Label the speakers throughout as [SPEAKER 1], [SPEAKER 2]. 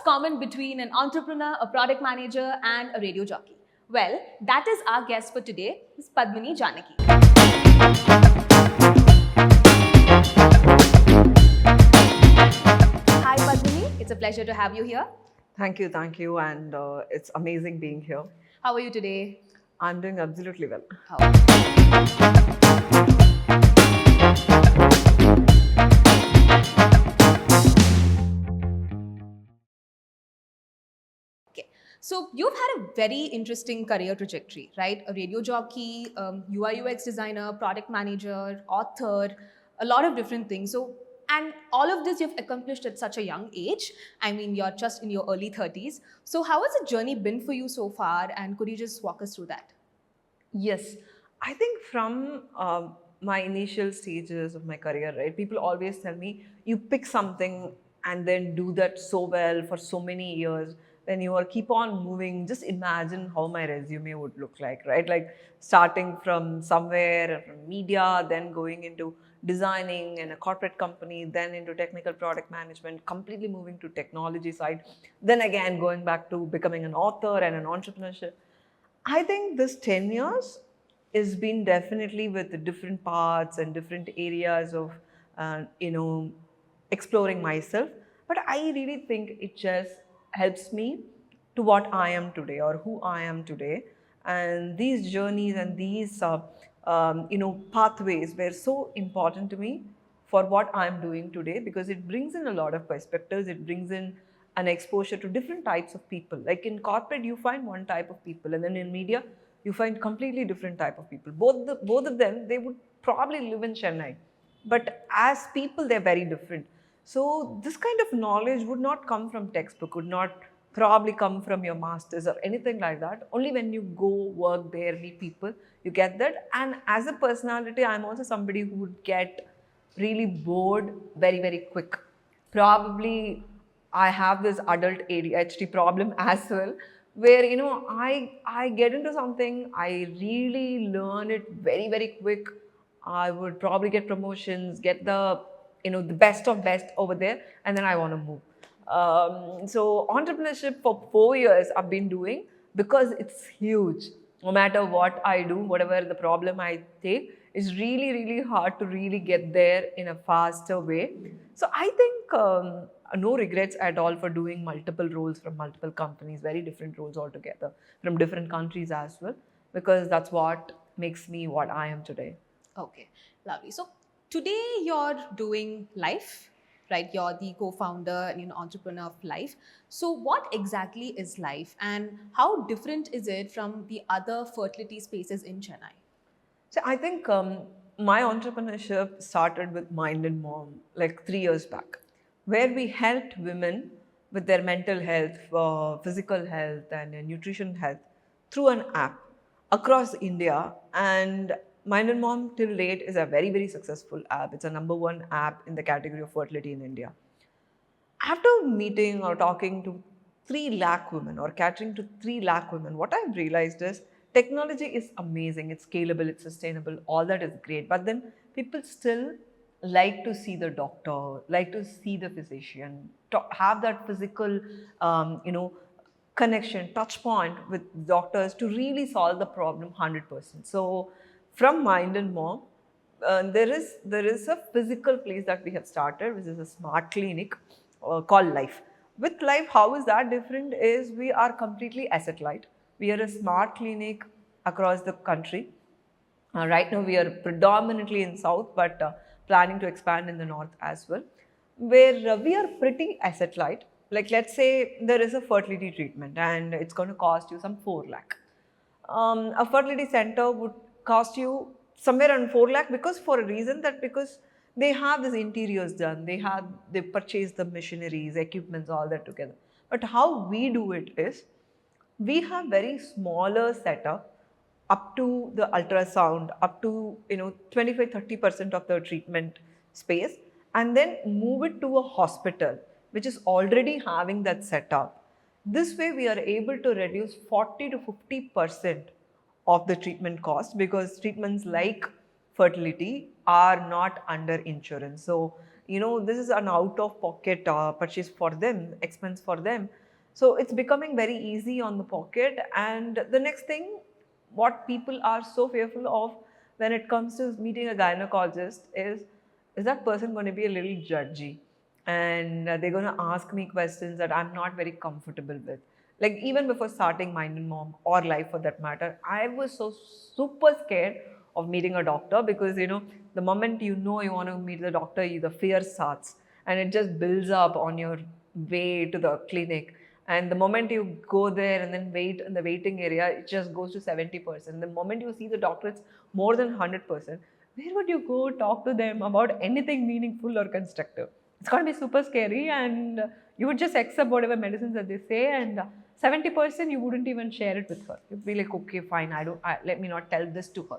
[SPEAKER 1] common between an entrepreneur, a product manager, and a radio jockey? Well, that is our guest for today, Ms. Padmini Janaki. Hi, Padmini. It's a pleasure to have you here.
[SPEAKER 2] Thank you, and it's amazing being here.
[SPEAKER 1] How are you today?
[SPEAKER 2] I'm doing absolutely well.
[SPEAKER 1] Okay, so you've had a very interesting career trajectory, right? A radio jockey, UI UX designer, product manager, author, a lot of different things. So, and all of this you've accomplished at such a young age. I mean, you're just in your early 30s. So, how has the journey been for you so far? And could you just walk us through that?
[SPEAKER 2] Yes, I think from my initial stages of my career, right, people always tell me you pick something and then do that so well for so many years. Then you are keep on moving. Just imagine how my resume would look like, right? Like starting from somewhere, from media, then going into designing in a corporate company, then into technical product management, completely moving to technology side, then again going back to becoming an author and an entrepreneurship. I think this 10 years has been definitely with the different parts and different areas of, exploring myself. But I really think it just helps me to what I am today or who I am today. And these journeys and these, pathways were so important to me for what I'm doing today because it brings in a lot of perspectives. It brings in an exposure to different types of people. Like in corporate, you find one type of people, and then in media, you find completely different type of people. Both of them, they would probably live in Chennai, but as people, they're very different. So this kind of knowledge would not come from textbook, would not probably come from your masters or anything like that. Only when you go work there, meet people, you get that. And as a personality, I'm also somebody who would get really bored very, very quick. Probably I have this adult ADHD problem as well, where I get into something, I really learn it very, very quick. I would probably get promotions, get the best of best over there, and then I want to move. So entrepreneurship for 4 years I've been doing because it's huge. No matter what I do, whatever the problem I take, it's really, really hard to really get there in a faster way. So I think no regrets at all for doing multiple roles from multiple companies, very different roles altogether, from different countries as well, because that's what makes me what I am today.
[SPEAKER 1] Okay, lovely. So today you're doing Life, right? You're the co-founder and entrepreneur of Life. So what exactly is Life, and how different is it from the other fertility spaces in Chennai?
[SPEAKER 2] So I think my entrepreneurship started with Mind and Mom like 3 years back, where we helped women with their mental health, physical health, and nutrition health through an app across India. And Mind and Mom till date is a very, very successful app. It's a number 1 app in the category of fertility in India. After meeting or talking to 3 lakh women or catering to 3 lakh women, what I've realized is technology is amazing, it's scalable, it's sustainable, all that is great. But then people still like to see the doctor, like to see the physician, to have that physical, connection, touch point with doctors to really solve the problem 100%. So from Mind and Mom, there is a physical place that we have started, which is a smart clinic called Life. With Life, how is that different? Is we are completely asset light. We are a smart clinic across the country. Right now, we are predominantly in South, but planning to expand in the North as well, where we are pretty asset light. Like, let's say there is a fertility treatment and it's going to cost you some 4 lakh. A fertility center would cost you somewhere around 4 lakh because for a reason that because they have this interiors done, they purchase the machineries, equipments, all that together. But how we do it is we have very smaller setup up to the ultrasound, up to 25-30% of the treatment space, and then move it to a hospital which is already having that setup. This way we are able to reduce 40 to 50% of the treatment cost because treatments like fertility are not under insurance. So this is an out of pocket purchase for them, expense for them. So it's becoming very easy on the pocket. And the next thing, what people are so fearful of when it comes to meeting a gynecologist is that person going to be a little judgy, and they're going to ask me questions that I'm not very comfortable with. Like even before starting Mind and Mom or life for that matter, I was so super scared of meeting a doctor, because the moment you want to meet the doctor, the fear starts, and it just builds up on your way to the clinic. And the moment you go there and then wait in the waiting area, it just goes to 70%. The moment you see the doctor, it's more than 100%. Where would you go talk to them about anything meaningful or constructive? It's going to be super scary, and you would just accept whatever medicines that they say, and 70% you wouldn't even share it with her. You'd be like, okay, fine, let me not tell this to her.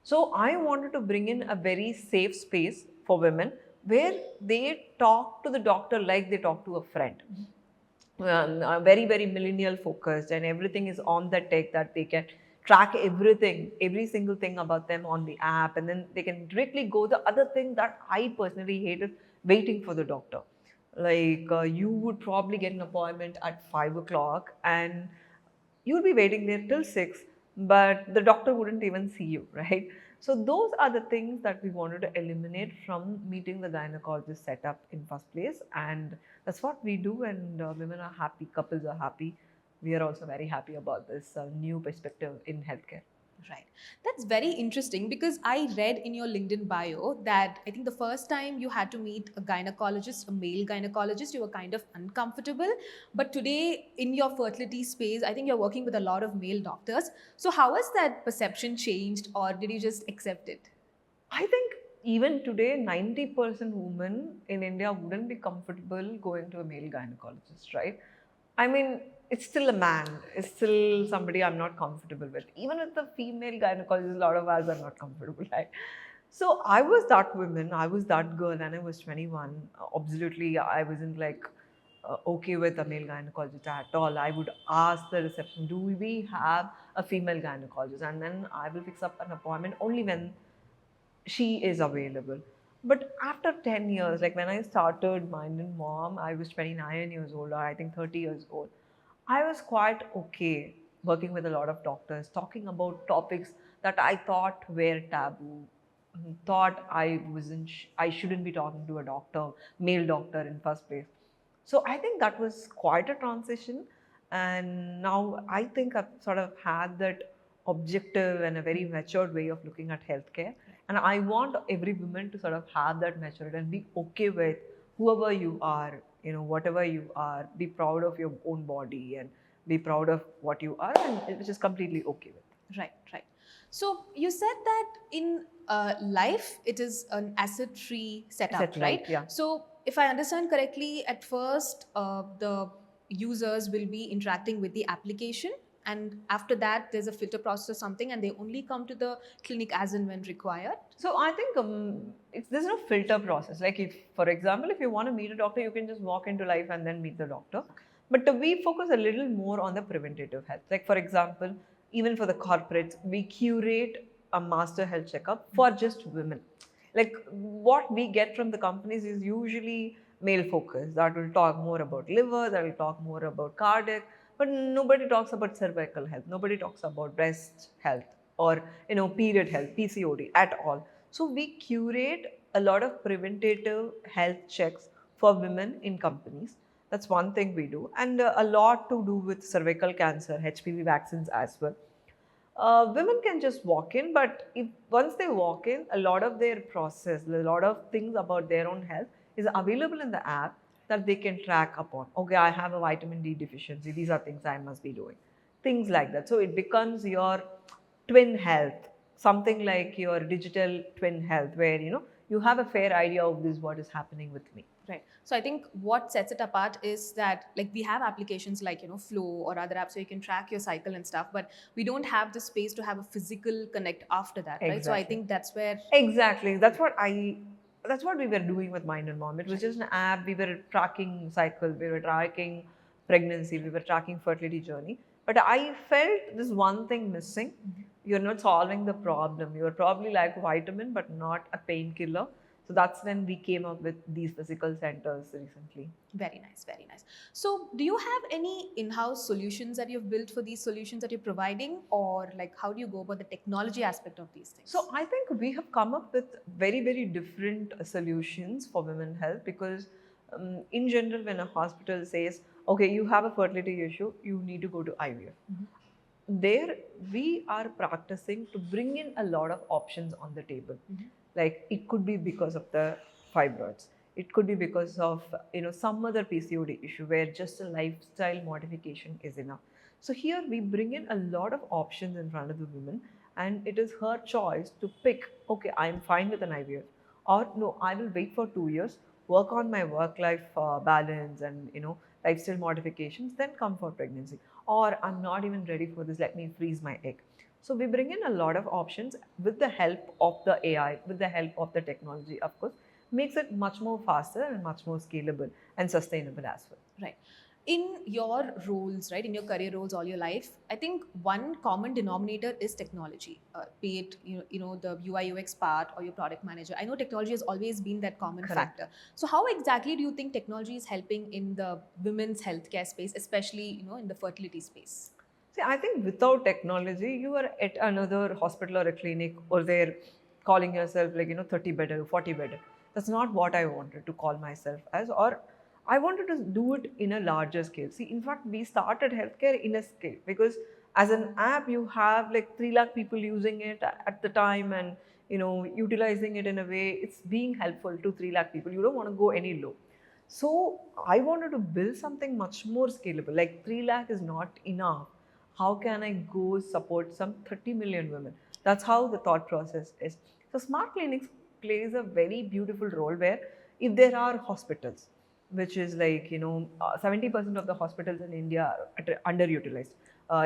[SPEAKER 2] So I wanted to bring in a very safe space for women where they talk to the doctor like they talk to a friend. Very, very millennial focused, and everything is on the tech, that they can track everything, every single thing about them on the app, and then they can directly go. The other thing that I personally hate is waiting for the doctor. Like you would probably get an appointment at 5 o'clock, and you'll be waiting there till 6, but the doctor wouldn't even see you, right? So those are the things that we wanted to eliminate from meeting the gynecologist setup in first place, and that's what we do. And women are happy, couples are happy. We are also very happy about this new perspective in healthcare.
[SPEAKER 1] Right. That's very interesting because I read in your LinkedIn bio that I think the first time you had to meet a gynecologist, a male gynecologist, you were kind of uncomfortable. But today, in your fertility space, I think you're working with a lot of male doctors. So, how has that perception changed, or did you just accept it?
[SPEAKER 2] I think even today, 90% women in India wouldn't be comfortable going to a male gynecologist, right? I mean, it's still a man, it's still somebody I'm not comfortable with. Even with the female gynecologist, a lot of us are not comfortable, right? So I was that woman, I was that girl, and I was 21. Absolutely, I wasn't like okay with a male gynecologist at all. I would ask the reception, do we have a female gynecologist? And then I will fix up an appointment only when she is available. But after 10 years, like when I started Mind and Mom, I was 29 years old, or I think 30 years old. I was quite okay working with a lot of doctors, talking about topics that I thought were taboo, thought I shouldn't be talking to a doctor, male doctor in first place. So I think that was quite a transition. And now I think I've sort of had that objective and a very matured way of looking at healthcare. And I want every woman to sort of have that maturity and be okay with whoever you are, whatever you are, be proud of your own body and be proud of what you are, and which is completely okay with.
[SPEAKER 1] Right, right. So you said that in life it is an asset-free setup,
[SPEAKER 2] Set
[SPEAKER 1] right?
[SPEAKER 2] yeah.
[SPEAKER 1] So if I understand correctly, at first the users will be interacting with the application, and after that there's a filter process or something, and they only come to the clinic as and when required.
[SPEAKER 2] So I think there's no filter process. Like if, for example, if you want to meet a doctor, you can just walk into life and then meet the doctor. But we focus a little more on the preventative health. Like for example, even for the corporates, we curate a master health checkup for just women. Like what we get from the companies is usually male focused. That will talk more about liver, that will talk more about cardiac, but nobody talks about cervical health. Nobody talks about breast health or period health, PCOD at all. So we curate a lot of preventative health checks for women in companies. That's one thing we do, and a lot to do with cervical cancer, HPV vaccines as well. Women can just walk in, but if once they walk in, a lot of their process, a lot of things about their own health is available in the app that they can track upon. Okay, I have a vitamin D deficiency. These are things I must be doing. Things like that. So it becomes your twin health, something like your digital twin health, where you have a fair idea of this, what is happening with me.
[SPEAKER 1] Right. So I think what sets it apart is that like we have applications like Flow or other apps so you can track your cycle and stuff, but we don't have the space to have a physical connect after that, right? So I think that's where
[SPEAKER 2] exactly that's what we were doing with Mind and Mom. It was just an app. We were tracking cycle, we were tracking pregnancy, we were tracking fertility journey. But I felt this one thing missing. You're not solving the problem. You're probably like vitamin, but not a painkiller. So that's when we came up with these physical centers recently.
[SPEAKER 1] Very nice, very nice. So, do you have any in-house solutions that you've built for these solutions that you're providing, or like how do you go about the technology aspect of these things?
[SPEAKER 2] So I think we have come up with very, very different solutions for women health because in general, when a hospital says, okay, you have a fertility issue, you need to go to IVF. There we are practicing to bring in a lot of options on the table. Like it could be because of the fibroids, it could be because of some other PCOD issue where just a lifestyle modification is enough. So here we bring in a lot of options in front of the women, and it is her choice to pick, okay, I'm fine with an IVF, or no, I will wait for 2 years, work on my work life balance and lifestyle modifications, then come for pregnancy. Or I'm not even ready for this, let me freeze my egg. So we bring in a lot of options with the help of the AI, with the help of the technology, of course, makes it much more faster and much more scalable and sustainable as well.
[SPEAKER 1] Right. In your roles, right, in your career roles all your life, I think one common denominator is technology, be it the UI UX part or your product manager. I know technology has always been that common
[SPEAKER 2] Correct.
[SPEAKER 1] factor. So how exactly do you think technology is helping in the women's healthcare space, especially in the fertility space?
[SPEAKER 2] See, I think without technology, you are at another hospital or a clinic, or they're calling yourself like 30 bedder, 40 bedder. That's not what I wanted to call myself as, or I wanted to do it in a larger scale. See, in fact, we started healthcare in a scale because as an app, you have like 3 lakh people using it at the time, and utilizing it in a way it's being helpful to 3 lakh people. You don't want to go any low. So I wanted to build something much more scalable. Like 3 lakh is not enough. How can I go support some 30 million women? That's how the thought process is. So smart clinics plays a very beautiful role where if there are hospitals, which is like 70% of the hospitals in India are underutilized,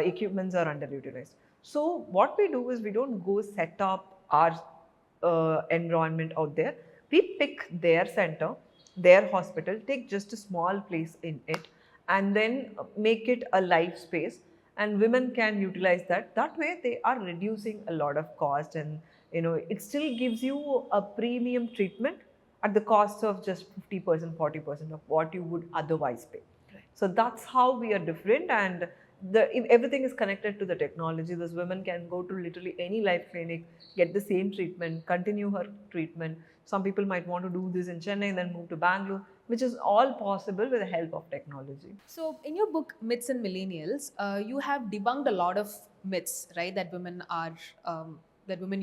[SPEAKER 2] equipments are underutilized. So what we do is we don't go set up our environment out there. We pick their center, their hospital, take just a small place in it, and then make it a live space, and women can utilize that. That way they are reducing a lot of cost, and it still gives you a premium treatment at the cost of just 50%, 40% of what you would otherwise pay. So that's how we are different, and if everything is connected to the technology. This woman can go to literally any life clinic, get the same treatment, continue her treatment. Some people might want to do this in Chennai, then move to Bangalore, which is all possible with the help of technology.
[SPEAKER 1] So, in your book Myths and Millennials, you have debunked a lot of myths, right? That women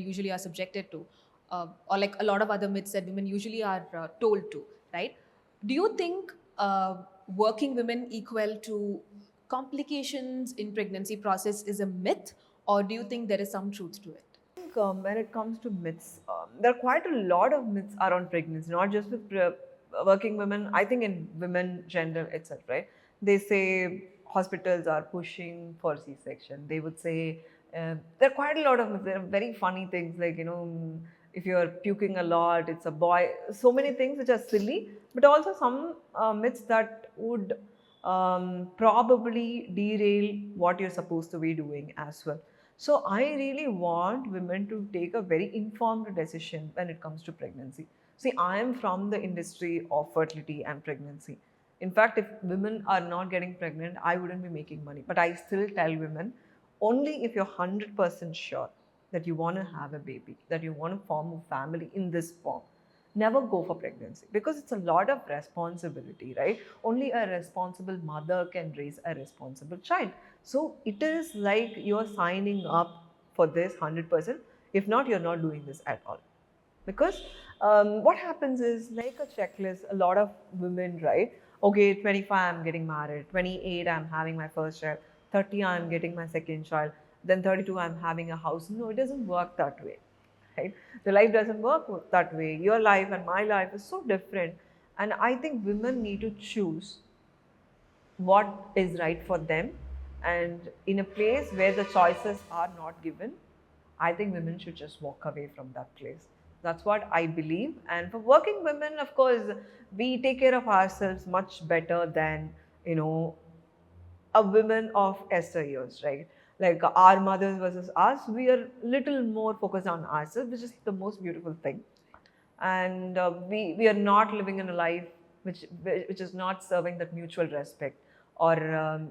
[SPEAKER 1] usually are subjected to, or like a lot of other myths that women usually are told to, right? Do you think working women equal to complications in pregnancy process is a myth, or do you think there is some truth to it?
[SPEAKER 2] I think when it comes to myths, there are quite a lot of myths around pregnancy, not just with working women. I think in women gender itself, right? They say hospitals are pushing for C-section. They would say there are quite a lot of myths. There are very funny things like if you are puking a lot, it's a boy. So many things which are silly, but also some myths that would probably derail what you're supposed to be doing as well. So I really want women to take a very informed decision when it comes to pregnancy. See, I am from the industry of fertility and pregnancy. In fact, if women are not getting pregnant, I wouldn't be making money. But I still tell women, only if you're 100% sure that you want to have a baby, that you want to form a family in this form, never go for pregnancy, because it's a lot of responsibility, right? Only a responsible mother can raise a responsible child. So it is like you're signing up for this 100%. If not, you're not doing this at all. Because what happens is like a checklist, a lot of women, right? Okay, 25, I'm getting married. 28, I'm having my first child. 30, I'm getting my second child. Then 32, I'm having a house. No, it doesn't work that way, right? The life doesn't work that way. Your life and my life is so different. And I think women need to choose what is right for them. And in a place where the choices are not given, I think women should just walk away from that place. That's what I believe. And for working women, of course, we take care of ourselves much better than, you know, a women of Esther years, right? Like our mothers versus us, we are little more focused on ourselves, which is the most beautiful thing. and we are not living in a life which is not serving that mutual respect, or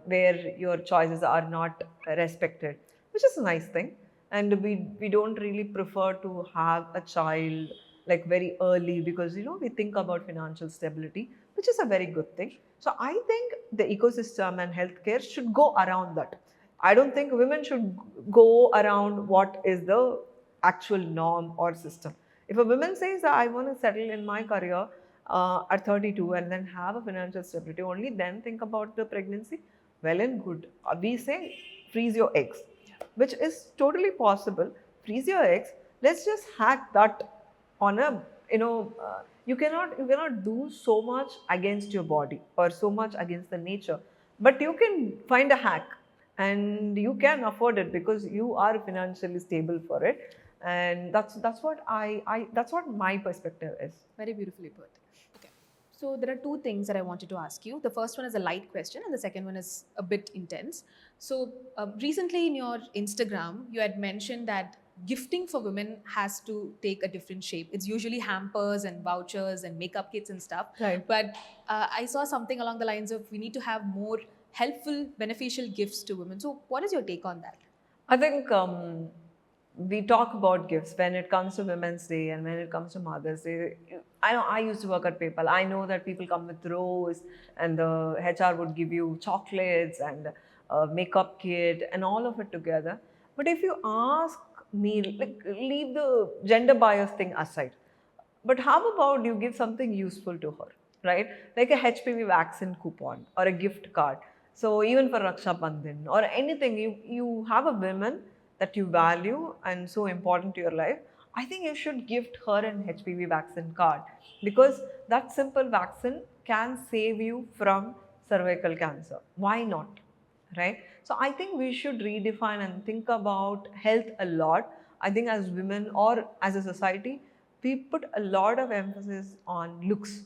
[SPEAKER 2] where your choices are not respected, which is a nice thing. And we don't really prefer to have a child like very early, because we think about financial stability, which is a very good thing. So I think the ecosystem and healthcare should go around that. I don't think women should go around what is the actual norm or system. If a woman says that I want to settle in my career at 32 and then have a financial stability, only then think about the pregnancy, well and good. We say freeze your eggs, which is totally possible. Freeze your eggs. Let's just hack that on a you cannot do so much against your body or so much against the nature, but you can find a hack, and you can afford it because you are financially stable for it. And that's what I that's what my perspective is.
[SPEAKER 1] Very beautifully put. Okay. So there are two things that I wanted to ask you. The first one is a light question, and the second one is a bit intense. So recently in your Instagram, you had mentioned that gifting for women has to take a different shape. It's usually hampers and vouchers and makeup kits and stuff.
[SPEAKER 2] Right.
[SPEAKER 1] But I saw something along the lines of we need to have more helpful, beneficial gifts to women. So what is your take on that?
[SPEAKER 2] I think we talk about gifts when it comes to Women's Day and when it comes to Mother's Day. I know I used to work at PayPal. I know that people come with rose, and the HR would give you chocolates and a makeup kit and all of it together. But if you ask me, like, leave the gender bias thing aside. But how about you give something useful to her, right? Like a HPV vaccine coupon or a gift card. So even for Raksha Bandhan or anything, you have a woman that you value and so important to your life. I think you should gift her an HPV vaccine card, because that simple vaccine can save you from cervical cancer. Why not? Right? So I think we should redefine and think about health a lot. I think as women or as a society, we put a lot of emphasis on looks,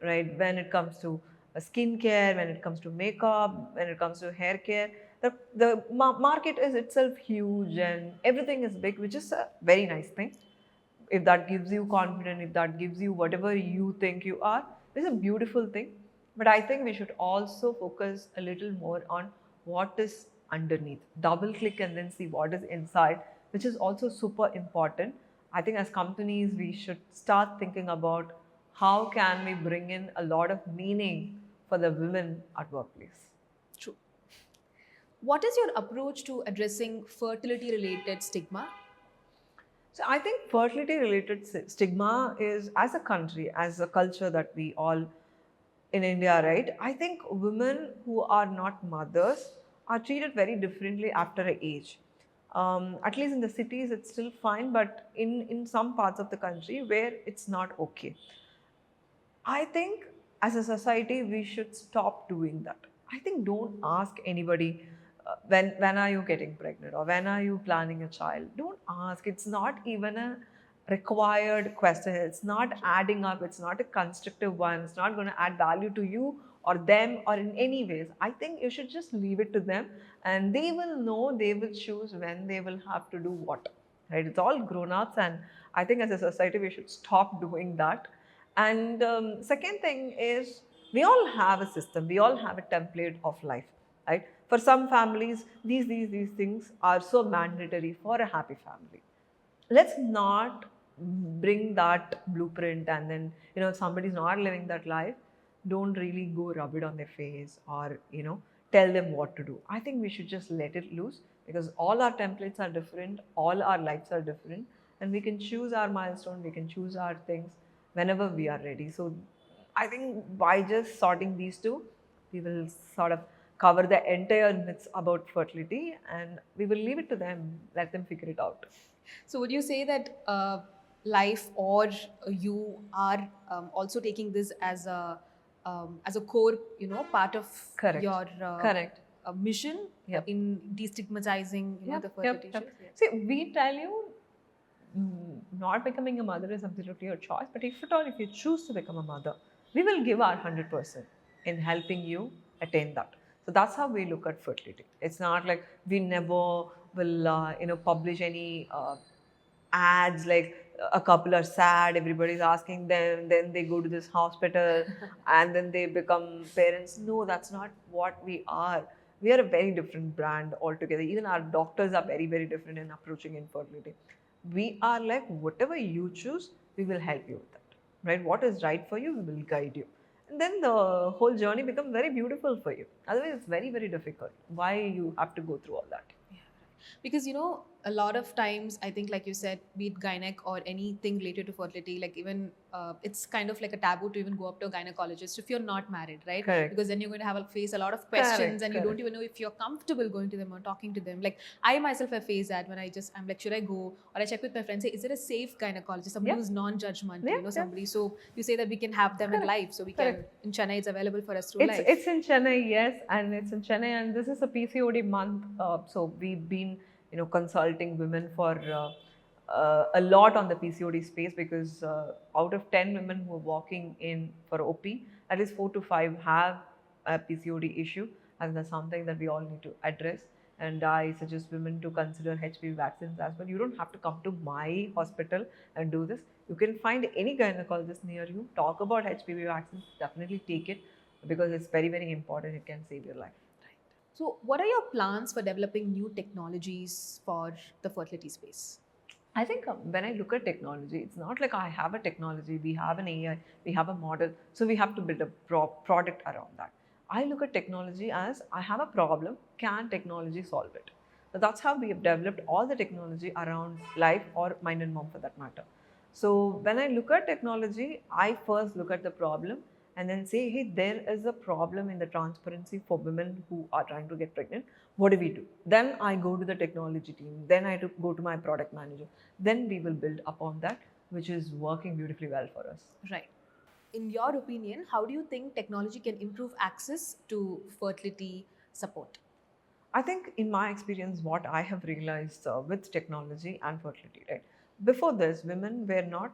[SPEAKER 2] right? When it comes to skincare, when it comes to makeup, when it comes to hair care, the market is itself huge and everything is big, which is a very nice thing. If that gives you confidence, if that gives you whatever you think you are, it's a beautiful thing. But I think we should also focus a little more on what is underneath. Double click and then see what is inside, which is also super important. I think as companies, we should start thinking about how can we bring in a lot of meaning for the women at workplace.
[SPEAKER 1] True. What is your approach to addressing fertility related stigma?
[SPEAKER 2] So I think fertility related stigma is, as a country, as a culture that we all in India, right? I think women who are not mothers are treated very differently after an age. At least in the cities, it's still fine, but in some parts of the country where it's not okay. I think as a society, we should stop doing that. I think don't ask anybody when are you getting pregnant or when are you planning a child. Don't ask. It's not even a required question. It's not adding up. It's not a constructive one. It's not going to add value to you or them or in any ways. I think you should just leave it to them, and they will know. They will choose when they will have to do what. Right? It's all grown ups, and I think as a society we should stop doing that. And second thing is, we all have a system, we all have a template of life, right? For some families, these things are so mandatory for a happy family. Let's not bring that blueprint, and then somebody's not living that life. Don't really go rub it on their face or tell them what to do. I think we should just let it loose, because all our templates are different, all our lives are different, and we can choose our milestone, we can choose our things whenever we are ready. So I think by just sorting these two, we will sort of cover the entire myths about fertility, and we will leave it to them, let them figure it out.
[SPEAKER 1] So would you say that life or you are also taking this as a core, part of
[SPEAKER 2] Correct.
[SPEAKER 1] your
[SPEAKER 2] Correct.
[SPEAKER 1] mission
[SPEAKER 2] Yep.
[SPEAKER 1] in destigmatizing,
[SPEAKER 2] Yep,
[SPEAKER 1] the
[SPEAKER 2] yep,
[SPEAKER 1] fertility
[SPEAKER 2] yep.
[SPEAKER 1] issues? Yes.
[SPEAKER 2] See, we tell you not becoming a mother is absolutely your choice, but if at all, if you choose to become a mother, we will give our 100% in helping you attain that. So that's how we look at fertility. It's not like we never will, publish any ads like a couple are sad, everybody's asking them, then they go to this hospital and then they become parents. No, that's not what we are. We are a very different brand altogether. Even our doctors are very, very different in approaching infertility. We are like, whatever you choose, we will help you with that, right? What is right for you, we will guide you. And then the whole journey becomes very beautiful for you. Otherwise, it's very, very difficult. Why you have to go through all that?
[SPEAKER 1] Because a lot of times I think, like you said, be it gynec or anything related to fertility, like even it's kind of like a taboo to even go up to a gynecologist if you're not married, right?
[SPEAKER 2] Correct.
[SPEAKER 1] Because then you're going to have face a lot of questions,
[SPEAKER 2] Correct,
[SPEAKER 1] and you don't
[SPEAKER 2] correct.
[SPEAKER 1] even know if you're comfortable going to them or talking to them. Like I myself have faced that when I'm like, should I go? Or I check with my friends, say, is there a safe gynecologist, somebody
[SPEAKER 2] Yeah.
[SPEAKER 1] who's non-judgmental,
[SPEAKER 2] Yeah, yeah.
[SPEAKER 1] somebody, so you say that we can have them in
[SPEAKER 2] Correct,
[SPEAKER 1] live, so we
[SPEAKER 2] correct.
[SPEAKER 1] can, in Chennai it's available for us through
[SPEAKER 2] It's
[SPEAKER 1] live.
[SPEAKER 2] it's in Chennai, yes, and it's in Chennai, and this is a PCOD month. So we've been, consulting women for a lot on the PCOD space, because out of 10 women who are walking in for OP, at least 4 to 5 have a PCOD issue, and that's something that we all need to address. And I suggest women to consider HPV vaccines as well. You don't have to come to my hospital and do this. You can find any gynecologist near you, talk about HPV vaccines, definitely take it, because it's very, very important. It can save your life.
[SPEAKER 1] So what are your plans for developing new technologies for the fertility space?
[SPEAKER 2] I think when I look at technology, it's not like I have a technology, we have an AI, we have a model, so we have to build a product around that. I look at technology as, I have a problem, can technology solve it? So that's how we have developed all the technology around life, or mind and mom for that matter. So when I look at technology, I first look at the problem and then say, hey, there is a problem in the transparency for women who are trying to get pregnant. What do we do? Then I go to the technology team. Then I go to my product manager. Then we will build upon that, which is working beautifully well for us.
[SPEAKER 1] Right. In your opinion, how do you think technology can improve access to fertility support?
[SPEAKER 2] I think, in my experience, what I have realized with technology and fertility, right? Before this, women were not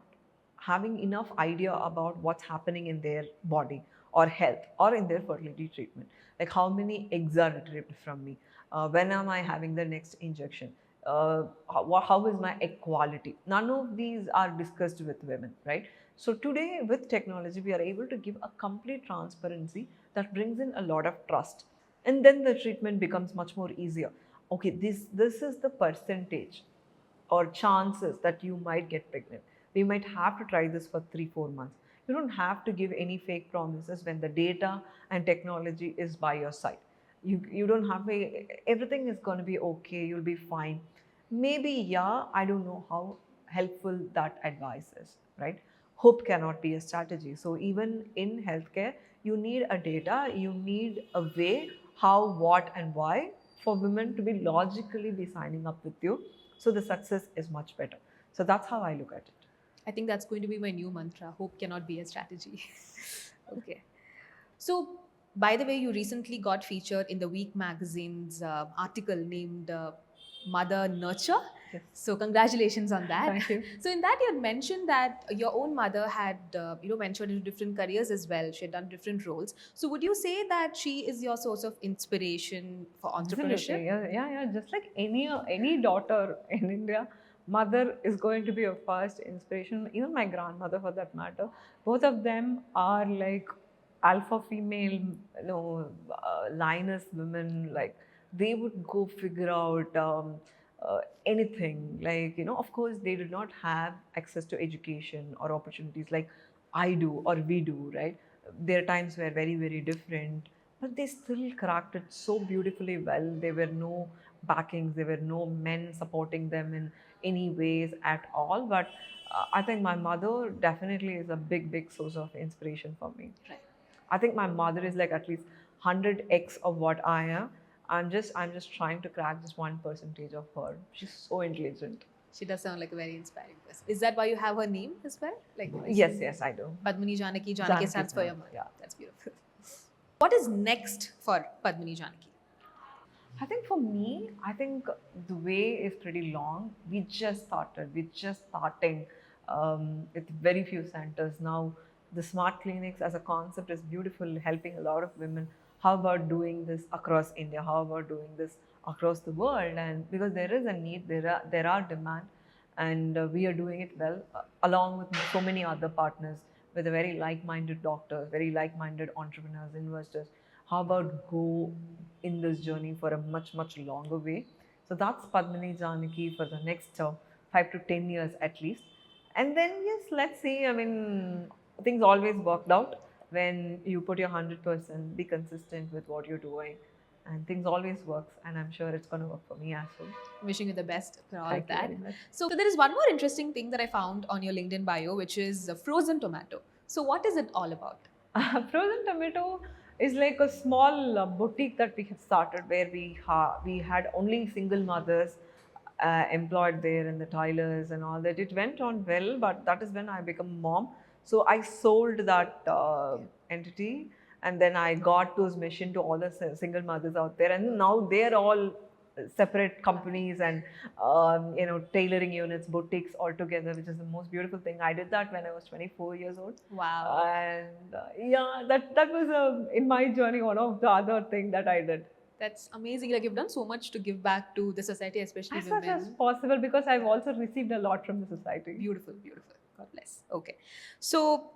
[SPEAKER 2] having enough idea about what's happening in their body or health or in their fertility treatment. Like, how many eggs are retrieved from me? When am I having the next injection? How is my egg quality? None of these are discussed with women, right? So today, with technology, we are able to give a complete transparency that brings in a lot of trust, and then the treatment becomes much more easier. Okay, this is the percentage or chances that you might get pregnant. We might have to try this for 3 4 months. You don't have to give any fake promises when the data and technology is by your side. You don't have to, everything is going to be okay, you'll be fine. Maybe, yeah, I don't know how helpful that advice is, right? Hope cannot be a strategy. So even in healthcare, you need a data, you need a way how, what, and why for women to be logically be signing up with you, so the success is much better. So that's how I look at it.
[SPEAKER 1] I think that's going to be my new mantra. Hope cannot be a strategy. Okay. So, by the way, you recently got featured in the Week magazine's article named Mother Nurture.
[SPEAKER 2] Yes.
[SPEAKER 1] So, congratulations on that.
[SPEAKER 2] Thank you.
[SPEAKER 1] So, in that, you had mentioned that your own mother had, ventured into different careers as well. She had done different roles. So, would you say that she is your source of inspiration for entrepreneurship?
[SPEAKER 2] Absolutely. Yeah, yeah, yeah. Just like any daughter in India, mother is going to be a first inspiration. Even my grandmother, for that matter, both of them are like alpha female, lioness women. Like, they would go figure out anything. Like, of course, they did not have access to education or opportunities like I do or we do, right? Their times were very, very different, but they still cracked it so beautifully well. There were no backings, there were no men supporting them in any ways at all. But I think my mother definitely is a big, big source of inspiration for me.
[SPEAKER 1] Right.
[SPEAKER 2] I think my mother is like at least 100x of what I am. I'm just trying to crack just 1% of her. She's so intelligent.
[SPEAKER 1] She does sound like a very inspiring person. Is that why you have her name as well? Like
[SPEAKER 2] Yes, I do.
[SPEAKER 1] Padmini Janaki. Janaki
[SPEAKER 2] Janaki
[SPEAKER 1] stands for your
[SPEAKER 2] stands,
[SPEAKER 1] mother.
[SPEAKER 2] yeah.
[SPEAKER 1] That's beautiful. What is next for Padmini Janaki?
[SPEAKER 2] I think for me, I think the way is pretty long. We just started. We're just starting with very few centers. Now, the smart clinics as a concept is beautiful, helping a lot of women. How about doing this across India? How about doing this across the world? And because there is a need, there are demand. and we are doing it well, along with so many other partners with a very like-minded doctors, very like-minded entrepreneurs, investors. How about go in this journey for a much longer way? So that's Padmini Janaki for the next 5 to 10 years at least. And then yes, let's see. I mean, things always worked out when you put your 100%, be consistent with what you're doing, and things always works. And I'm sure it's going to work for me as well.
[SPEAKER 1] Wishing you the best for all of
[SPEAKER 2] Thank you
[SPEAKER 1] that.
[SPEAKER 2] very much.
[SPEAKER 1] So there is one more interesting thing that I found on your LinkedIn bio, which is frozen tomato. So what is it all about?
[SPEAKER 2] Frozen Tomato is like a small boutique that we have started where we had only single mothers employed there and the tailors and all that. It went on well, but that is when I became mom. So I sold that entity, and then I got those machine to all the single mothers out there, and now they're all separate companies and tailoring units, boutiques all together, which is the most beautiful thing. I did that when I was 24 years old.
[SPEAKER 1] Wow.
[SPEAKER 2] And yeah, that was in my journey one of the other thing that I did.
[SPEAKER 1] That's amazing. Like you've done so much to give back to the society, especially
[SPEAKER 2] As much
[SPEAKER 1] women.
[SPEAKER 2] as possible, because I've also received a lot from the society.
[SPEAKER 1] Beautiful, beautiful. God bless. Okay. So,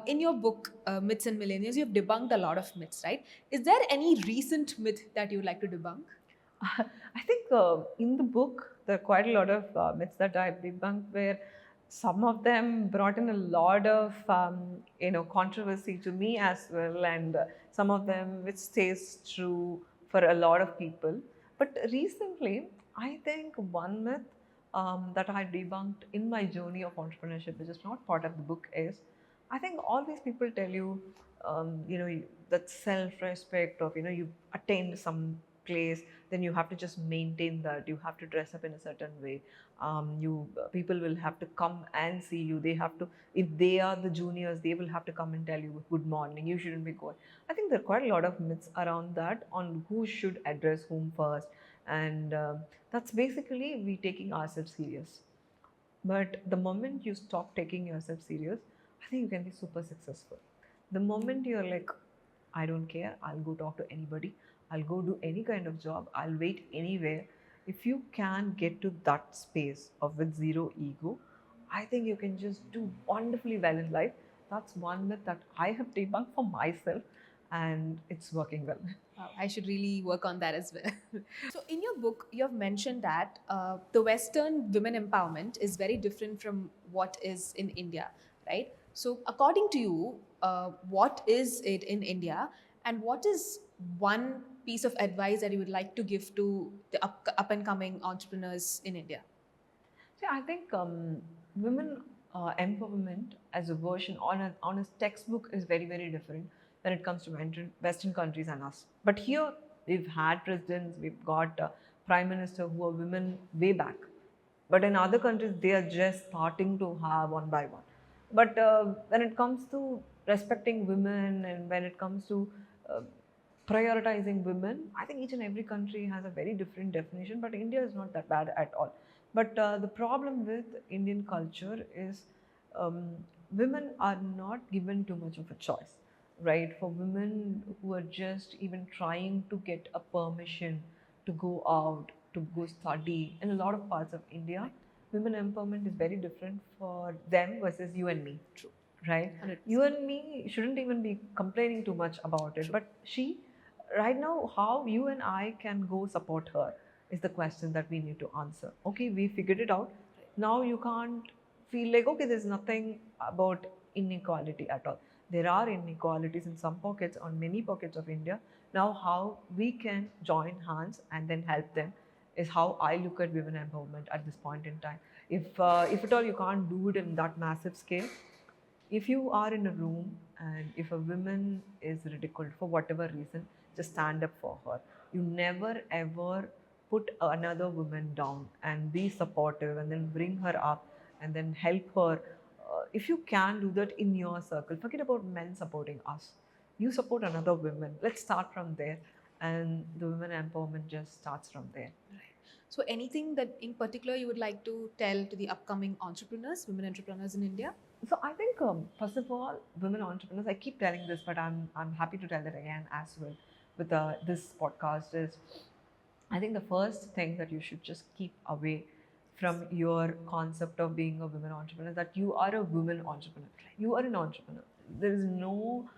[SPEAKER 1] in your book, Myths and Millennials, you've debunked a lot of myths, right? Is there any recent myth that you would like to debunk?
[SPEAKER 2] I think in the book there are quite a lot of myths that I debunked, where some of them brought in a lot of controversy to me as well, and some of them which stays true for a lot of people. But recently, I think one myth that I debunked in my journey of entrepreneurship, which is not part of the book, is I think always people tell you, that self-respect of, you've attained some place, then you have to just maintain that. You have to dress up in a certain way. You People will have to come and see you. They have to, if they are the juniors, they will have to come and tell you good morning. You shouldn't be going. I think there are quite a lot of myths around that on who should address whom first, and that's basically we taking ourselves serious. But the moment you stop taking yourself serious, I think you can be super successful. The moment you're like, I don't care, I'll go talk to anybody, I'll go do any kind of job, I'll wait anywhere. If you can get to that space of with zero ego, I think you can just do wonderfully well in life. That's one myth that I have debunked for myself, and it's working well.
[SPEAKER 1] Wow, I should really work on that as well. So, in your book, you have mentioned that the Western women empowerment is very different from what is in India, right? So, according to you, what is it in India, and what is one piece of advice that you would like to give to the up and coming entrepreneurs in India?
[SPEAKER 2] See, I think women empowerment as a version on a textbook is very different when it comes to Western countries and us. But here we've had presidents, we've got prime minister who are women way back. But in other countries, they are just starting to have one by one. But when it comes to respecting women, and when it comes to uh, prioritizing women, I think each and every country has a very different definition, but India is not that bad at all. But the problem with Indian culture is women are not given too much of a choice, right? For women who are just even trying to get a permission to go out, to go study in a lot of parts of India, women empowerment is very different for them versus you and me.
[SPEAKER 1] True.
[SPEAKER 2] Right?
[SPEAKER 1] 100%.
[SPEAKER 2] You and me shouldn't even be complaining too much about it. But she, right now, how you and I can go support her is the question that we need to answer. Okay, we figured it out. Now you can't feel like, okay, there's nothing about inequality at all. There are inequalities in some pockets, on many pockets of India. Now, how we can join hands and then help them is how I look at women empowerment at this point in time. If at all you can't do it in that massive scale, if you are in a room and if a woman is ridiculed for whatever reason, just stand up for her. You never ever put another woman down, and be supportive and then bring her up and then help her. If you can do that in your circle, forget about men supporting us. You support another woman. Let's start from there. And the women empowerment just starts from there.
[SPEAKER 1] Right. So, anything that in particular you would like to tell to the upcoming entrepreneurs, women entrepreneurs in India?
[SPEAKER 2] So I think first of all, women entrepreneurs. I keep telling this, but I'm happy to tell it again as well. With this podcast is, I think the first thing that you should just keep away from your concept of being a women entrepreneur, that you are a woman entrepreneur. You are an entrepreneur. There is no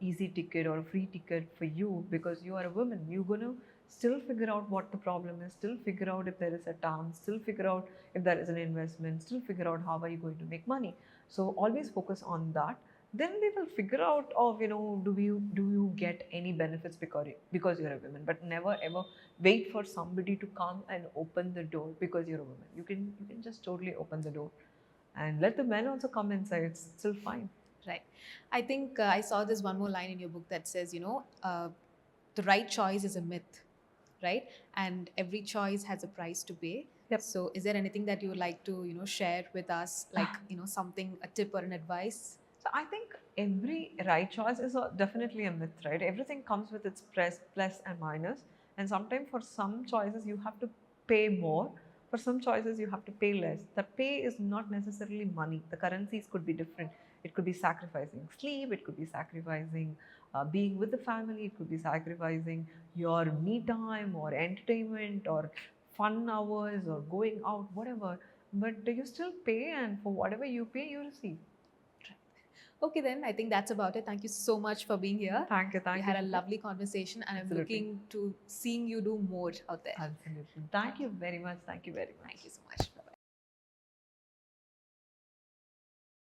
[SPEAKER 2] easy ticket or a free ticket for you because you are a woman. You're gonna still figure out what the problem is, still figure out if there is a town, still figure out if there is an investment, still figure out how are you going to make money. So always focus on that. Then they will figure out of do you get any benefits because you're a woman, but never ever wait for somebody to come and open the door because you're a woman. You can just totally open the door and let the men also come inside. It's still fine.
[SPEAKER 1] Right. I think I saw this one more line in your book that says, the right choice is a myth, right? And every choice has a price to pay.
[SPEAKER 2] Yep.
[SPEAKER 1] So, is there anything that you would like to, share with us, like, something, a tip or an advice?
[SPEAKER 2] So I think every right choice is definitely a myth, right? Everything comes with its plus and minus, and sometimes for some choices you have to pay more. For some choices you have to pay less. The pay is not necessarily money. The currencies could be different. It could be sacrificing sleep. It could be sacrificing being with the family. It could be sacrificing your me time or entertainment or fun hours or going out, whatever. But you still pay, and for whatever you pay, you receive.
[SPEAKER 1] Okay, then I think that's about it. Thank you so much for being here.
[SPEAKER 2] Thank you.
[SPEAKER 1] We
[SPEAKER 2] Thank
[SPEAKER 1] had
[SPEAKER 2] you.
[SPEAKER 1] a lovely conversation, and
[SPEAKER 2] Absolutely.
[SPEAKER 1] I'm looking to seeing you do more out there.
[SPEAKER 2] Absolutely. Thank you very much. Thank you very much.
[SPEAKER 1] Thank you so much.